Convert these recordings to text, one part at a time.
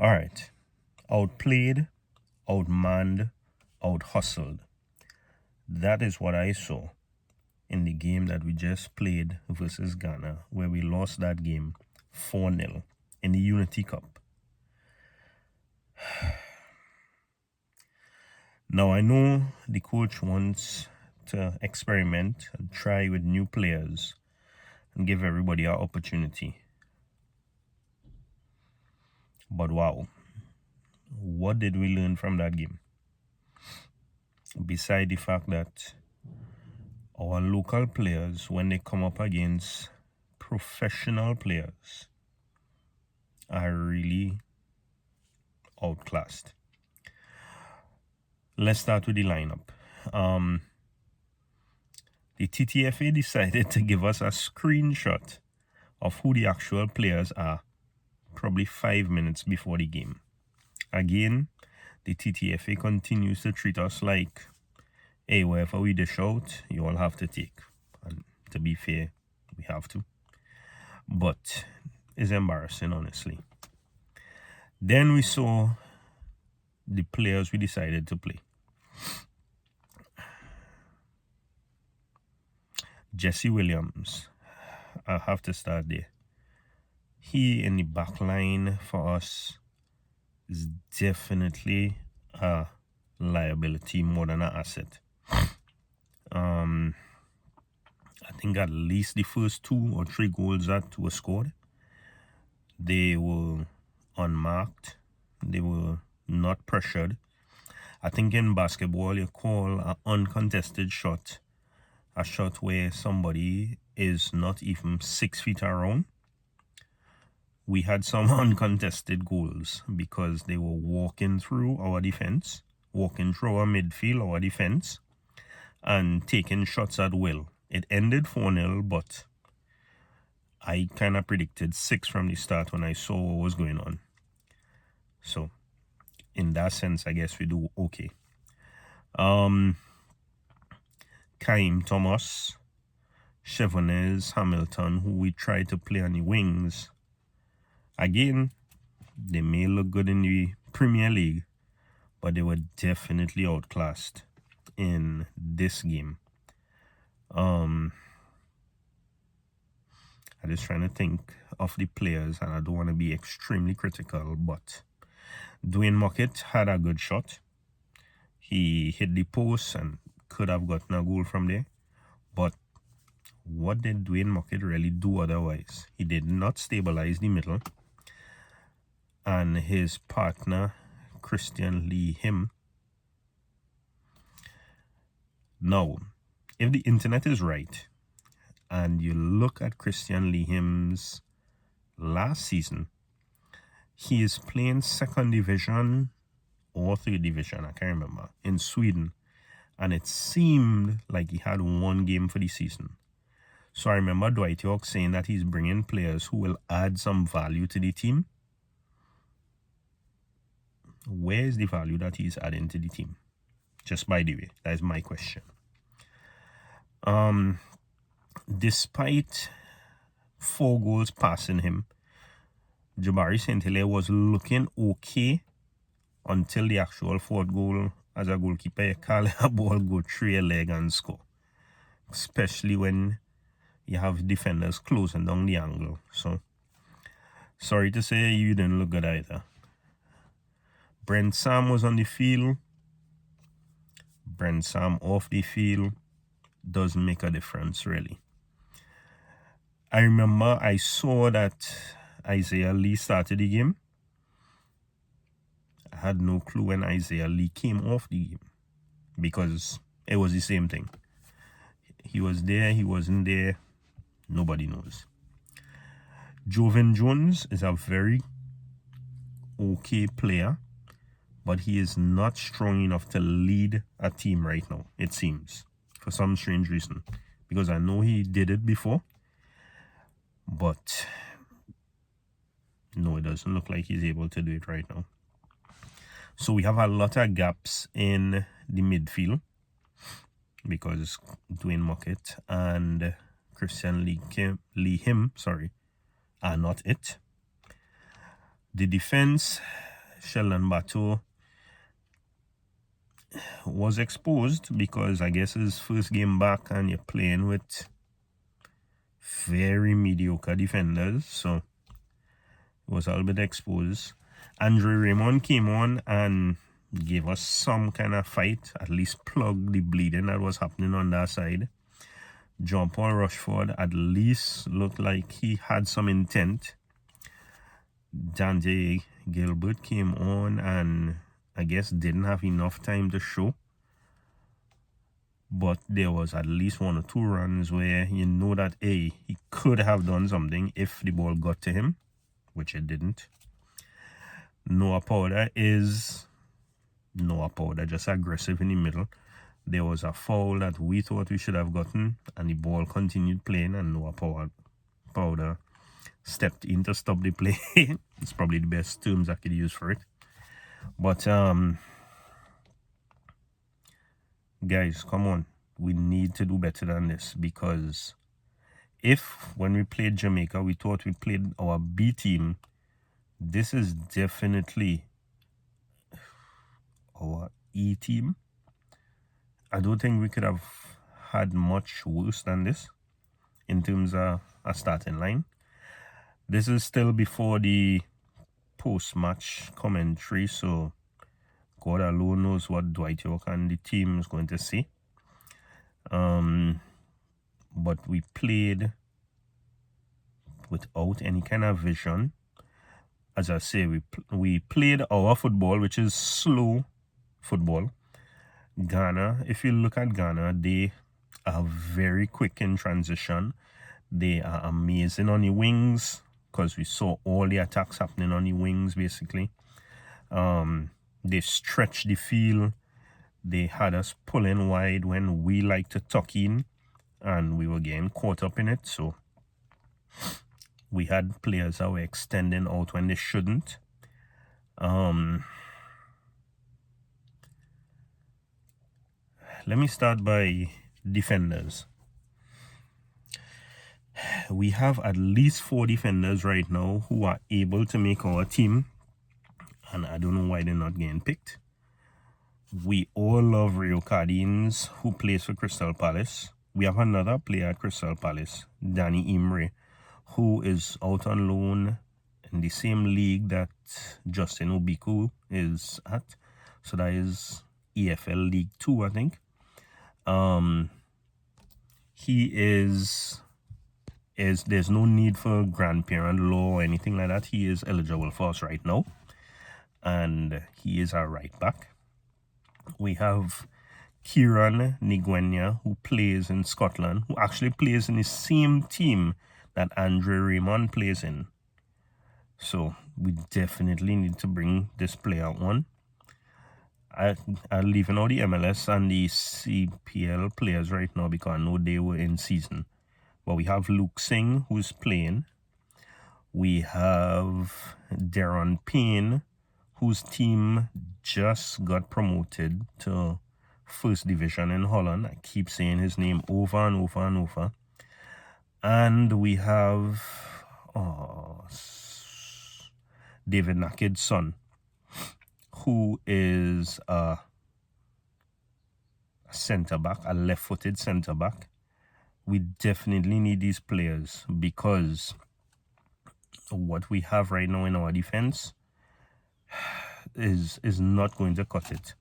All right. Outplayed, outmanned, outhustled. That is what I saw in the game that we just played versus Ghana, where we lost that game 4-0 in the Unity Cup. Now, I know the coach wants to experiment and try with new players and give everybody an opportunity. But wow, what did we learn from that game? Beside the fact that our local players, when they come up against professional players, are really outclassed. Let's start with the lineup. The TTFA decided to give us a screenshot of who the actual players are probably 5 minutes before the game. Again, the TTFA continues to treat us like, hey, wherever we dish out, you all have to take. And to be fair, we have to. But it's embarrassing, honestly. Then we saw the players we decided to play. Jesse Williams, I have to start there. He in the back line for us is definitely a liability more than an asset. I think at least the first 2 or 3 goals that were scored, they were unmarked. They were not pressured. I think in basketball you call an uncontested shot a shot where somebody is not even 6 feet around. We had some uncontested goals because they were walking through our defense, walking through our midfield, our defense, and taking shots at will. It ended 4-0, but I kind of predicted 6 from the start when I saw what was going on. So, in that sense, I guess we do okay. Kaim Thomas, Chevonez, Hamilton, who we tried to play on the wings. Again, they may look good in the Premier League, but they were definitely outclassed in this game. I'm just trying to think of the players, and I don't want to be extremely critical, but Dwayne Mockett had a good shot. He hit the post and could have gotten a goal from there. But what did Dwayne Mockett really do otherwise? He did not stabilize the middle. And his partner, Christian Lee Him. Now, if the internet is right, and you look at Christian Lee Him's last season, he is playing 2nd division or 3rd division, I can't remember, in Sweden. And it seemed like he had 1 game for the season. So I remember Dwight York saying that he's bringing players who will add some value to the team. Where is the value that he's adding to the team? Just by the way, that is my question. Despite 4 goals passing him, Jabari St-Hilaire was looking okay until the actual 4th goal. As a goalkeeper, you can't let a ball go through your leg and score, especially when you have defenders closing down the angle. So, sorry to say, you didn't look good either. Brent Sam was on the field. Brent Sam off the field doesn't make a difference, really. I remember I saw that Isaiah Lee started the game. I had no clue when Isaiah Lee came off the game because it was the same thing. He was there, he wasn't there, nobody knows. Jovan Jones is a very okay player, but he is not strong enough to lead a team right now, it seems, for some strange reason. Because I know he did it before, but no, it doesn't look like he's able to do it right now. So we have a lot of gaps in the midfield because Dwayne Mockett and Christian Lee Him are not it. The defense, Sheldon Bateau was exposed because I guess his first game back and you're playing with very mediocre defenders, so it was a little bit exposed. Andre Raymond came on and gave us some kind of fight, at least plug the bleeding that was happening on that side. John Paul Rushford at least looked like he had some intent. Dante Gilbert came on and I guess didn't have enough time to show. But there was at least 1 or 2 runs where you know that he could have done something if the ball got to him, which it didn't. Noah Powder is Noah Powder, just aggressive in the middle. There was a foul that we thought we should have gotten, and the ball continued playing, and Noah Powder stepped in to stop the play. It's probably the best terms I could use for it. But guys, come on. We need to do better than this, because if when we played Jamaica, we thought we played our B team, this is definitely our E team. I don't think we could have had much worse than this in terms of a starting line. This is still before the post-match commentary, so God alone knows what Dwight York and the team is going to say. But we played without any kind of vision. As I say, we played our football, which is slow football. Ghana, if you look at Ghana, they are very quick in transition. They are amazing on the wings, because we saw all the attacks happening on the wings, basically. They stretched the field. They had us pulling wide when we like to tuck in, and we were getting caught up in it. So we had players that were extending out when they shouldn't. Let me start by defenders. We have at least 4 defenders right now who are able to make our team, and I don't know why they're not getting picked. We all love Rio Cardines, who plays for Crystal Palace. We have another player at Crystal Palace, Danny Imre, who is out on loan in the same league that Justin Obiku is at. So that is EFL League 2, I think. He is there's no need for grandparent law or anything like that. He is eligible for us right now, and he is our right back. We have Kieran Niguenya, who plays in Scotland, who actually plays in the same team that Andre Raymond plays in. So we definitely need to bring this player on. I'm leaving all the MLS and the CPL players right now because I know they were in season. But we have Luke Singh, who's playing. We have Darren Payne, whose team just got promoted to First Division in Holland. I keep saying his name over and over and over. And we have David Nakid's son, who is a centre-back, a left-footed centre-back. We definitely need these players, because what we have right now in our defense is not going to cut it.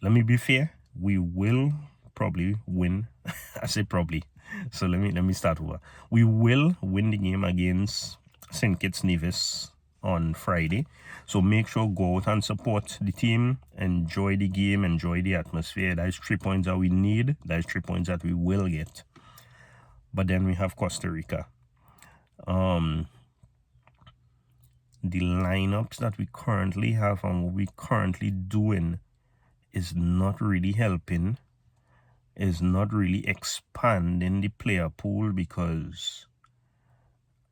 Let me be fair. We will probably win. I say probably. So let me start over. We will win the game against St. Kitts Nevis on Friday. So make sure go out and support the team, enjoy the game, enjoy the atmosphere. That is 3 points that we need. That is 3 points that we will get. But then we have Costa Rica. The lineups that we currently have and what we currently doing is not really helping, is not really expanding the player pool, because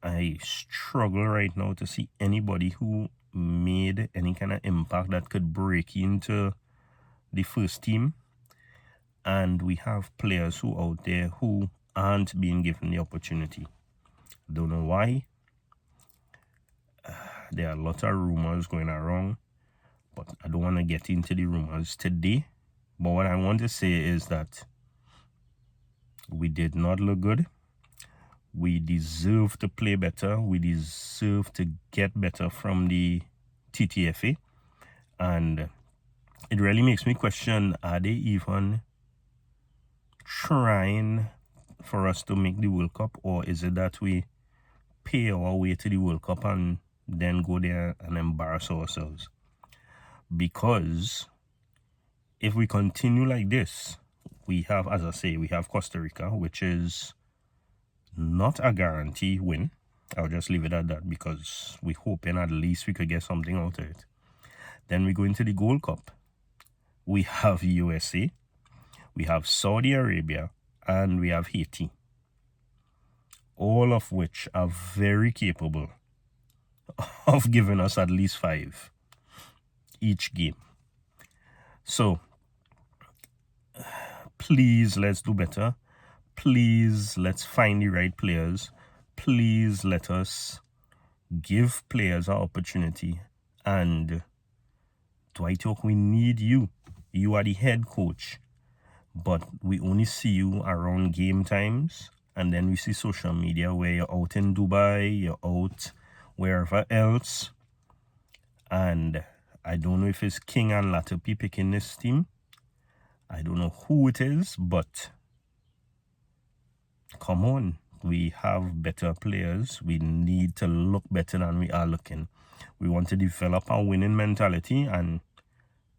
I struggle right now to see anybody who made any kind of impact that could break into the first team. And we have players who out there who aren't being given the opportunity. Don't know why. There are a lot of rumors going around, but I don't want to get into the rumors today. But what I want to say is that we did not look good. We deserve to play better. We deserve to get better from the TTFA. And it really makes me question, are they even trying for us to make the World Cup, or is it that we pay our way to the World Cup and then go there and embarrass ourselves? Because if we continue like this, we have, as I say, we have Costa Rica, which is not a guarantee win. I'll just leave it at that, because we're hoping at least we could get something out of it. Then we go into the Gold Cup. We have USA, we have Saudi Arabia, and we have Haiti. All of which are very capable of giving us at least 5 each game. So, please, let's do better. Please, let's find the right players. Please, let us give players an opportunity. And Dwight York, we need you. You are the head coach. But we only see you around game times. And then we see social media where you're out in Dubai, you're out wherever else. And I don't know if it's King and Latopi picking this team. I don't know who it is, but come on. We have better players. We need to look better than we are looking. We want to develop our winning mentality, and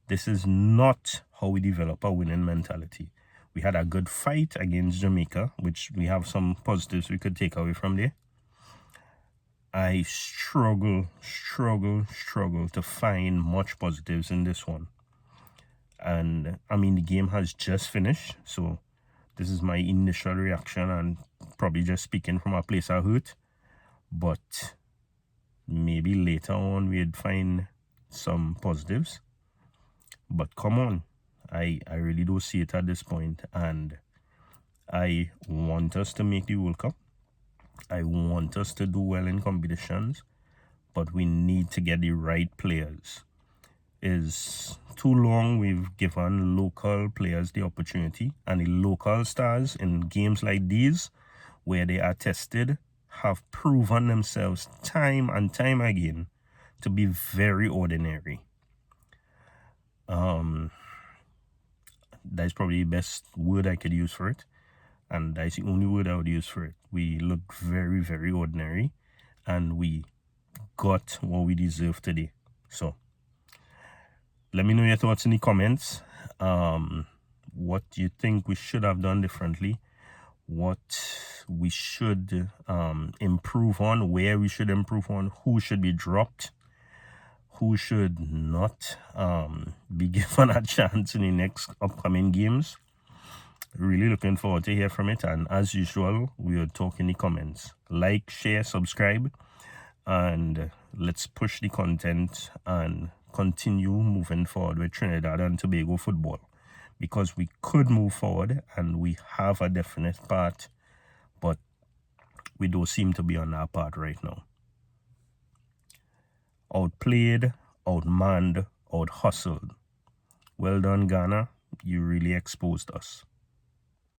this is not how we develop our winning mentality. We had a good fight against Jamaica, which we have some positives we could take away from there. I struggle to find much positives in this one. And I mean, the game has just finished, so this is my initial reaction and probably just speaking from a place of hurt. But maybe later on we'd find some positives. But come on, I really don't see it at this point. And I want us to make the World Cup. I want us to do well in competitions. But we need to get the right players. Is too long we've given local players the opportunity, and the local stars in games like these where they are tested have proven themselves time and time again to be very ordinary. That's probably the best word I could use for it, and that's the only word I would use for it. We look very ordinary, and we got what we deserve today. So let me know your thoughts in the comments. What you think we should have done differently, what we should improve on, where we should improve on, who should be dropped, who should not be given a chance in the next upcoming games. Really looking forward to hear from it, and as usual, we will talk in the comments. Like, share, subscribe, and let's push the content and continue moving forward with Trinidad and Tobago football, because we could move forward and we have a definite part, but we don't seem to be on our part right now. Outplayed, outmanned, outhustled. Well done, Ghana. You really exposed us.